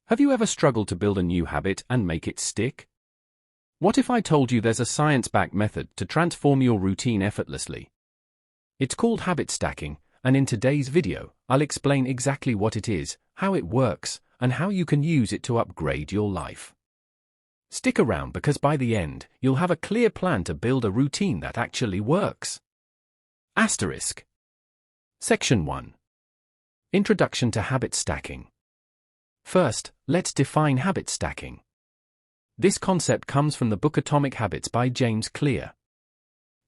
Have you ever struggled to build a new habit and make it stick? What if I told you there's a science-backed method to transform your routine effortlessly? It's called habit stacking, and in today's video, I'll explain exactly what it is, how it works, and how you can use it to upgrade your life. Stick around because by the end, you'll have a clear plan to build a routine that actually works. Asterisk. Section 1. Introduction to habit stacking. First, let's define habit stacking. This concept comes from the book Atomic Habits by James Clear.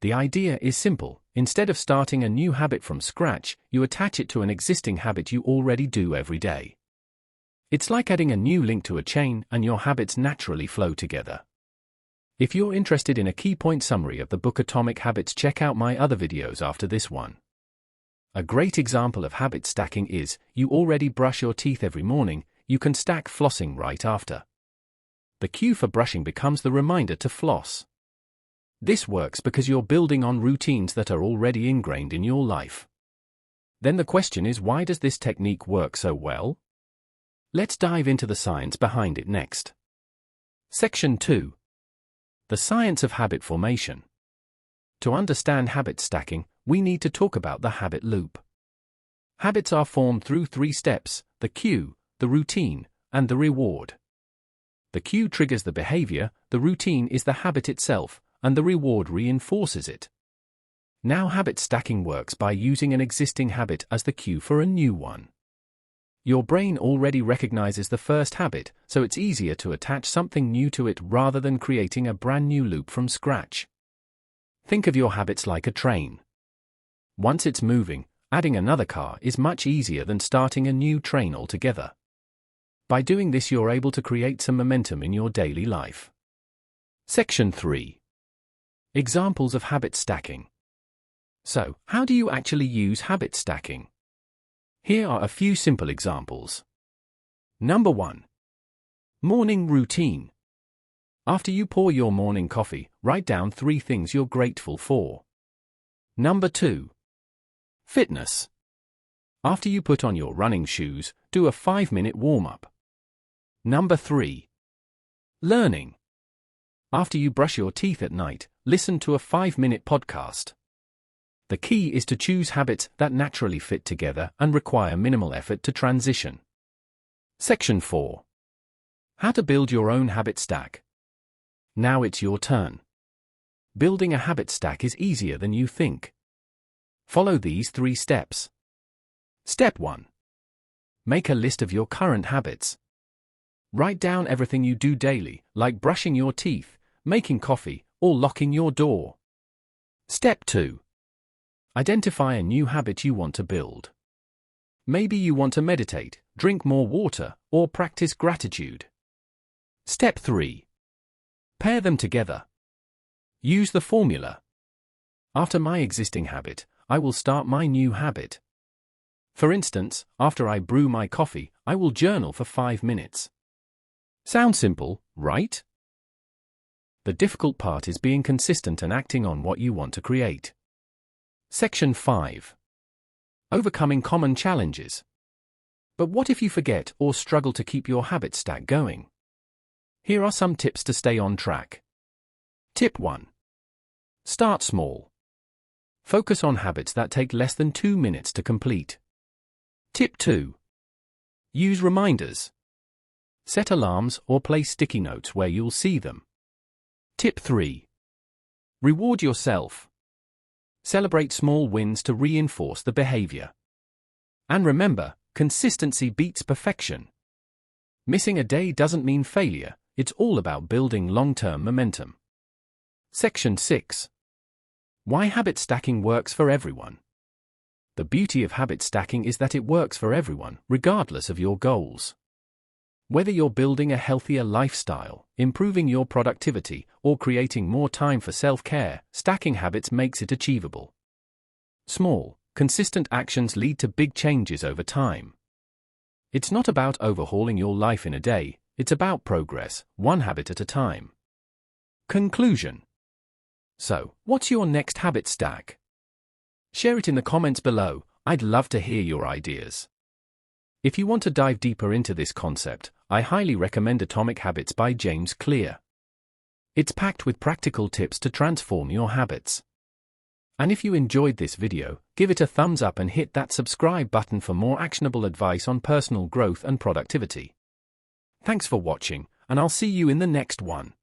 The idea is simple. Instead of starting a new habit from scratch, you attach it to an existing habit you already do every day. It's like adding a new link to a chain, and your habits naturally flow together. If you're interested in a key point summary of the book Atomic Habits, check out my other videos after this one. A great example of habit stacking is, you already brush your teeth every morning, you can stack flossing right after. The cue for brushing becomes the reminder to floss. This works because you're building on routines that are already ingrained in your life. Then the question is, why does this technique work so well? Let's dive into the science behind it next. Section 2. The science of habit formation. To understand habit stacking, we need to talk about the habit loop. Habits are formed through 3 steps: the cue, the routine, and the reward. The cue triggers the behavior, the routine is the habit itself, and the reward reinforces it. Now habit stacking works by using an existing habit as the cue for a new one. Your brain already recognizes the first habit, so it's easier to attach something new to it rather than creating a brand new loop from scratch. Think of your habits like a train. Once it's moving, adding another car is much easier than starting a new train altogether. By doing this, you're able to create some momentum in your daily life. Section 3. Examples of habit stacking. So, how do you actually use habit stacking? Here are a few simple examples. Number 1. Morning routine. After you pour your morning coffee, write down 3 things you're grateful for. Number 2. Fitness. After you put on your running shoes, do a 5-minute warm-up. Number 3. Learning. After you brush your teeth at night, listen to a 5-minute podcast. The key is to choose habits that naturally fit together and require minimal effort to transition. Section 4. How to build your own habit stack. Now it's your turn. Building a habit stack is easier than you think. Follow these 3 steps. Step 1. Make a list of your current habits. Write down everything you do daily, like brushing your teeth, making coffee, or locking your door. Step 2. Identify a new habit you want to build. Maybe you want to meditate, drink more water, or practice gratitude. Step 3. Pair them together. Use the formula. After my existing habit, I will start my new habit. For instance, after I brew my coffee, I will journal for 5 minutes. Sounds simple, right? The difficult part is being consistent and acting on what you want to create. Section 5. Overcoming common challenges. But what if you forget or struggle to keep your habit stack going? Here are some tips to stay on track. Tip 1. Start small. Focus on habits that take less than 2 minutes to complete. Tip 2. Use reminders. Set alarms or place sticky notes where you'll see them. Tip 3. Reward yourself. Celebrate small wins to reinforce the behavior. And remember, consistency beats perfection. Missing a day doesn't mean failure, it's all about building long-term momentum. Section 6. Why habit stacking works for everyone. The beauty of habit stacking is that it works for everyone, regardless of your goals. Whether you're building a healthier lifestyle, improving your productivity, or creating more time for self-care, stacking habits makes it achievable. Small, consistent actions lead to big changes over time. It's not about overhauling your life in a day, it's about progress, one habit at a time. Conclusion. So, what's your next habit stack? Share it in the comments below, I'd love to hear your ideas. If you want to dive deeper into this concept, I highly recommend Atomic Habits by James Clear. It's packed with practical tips to transform your habits. And if you enjoyed this video, give it a thumbs up and hit that subscribe button for more actionable advice on personal growth and productivity. Thanks for watching, and I'll see you in the next one.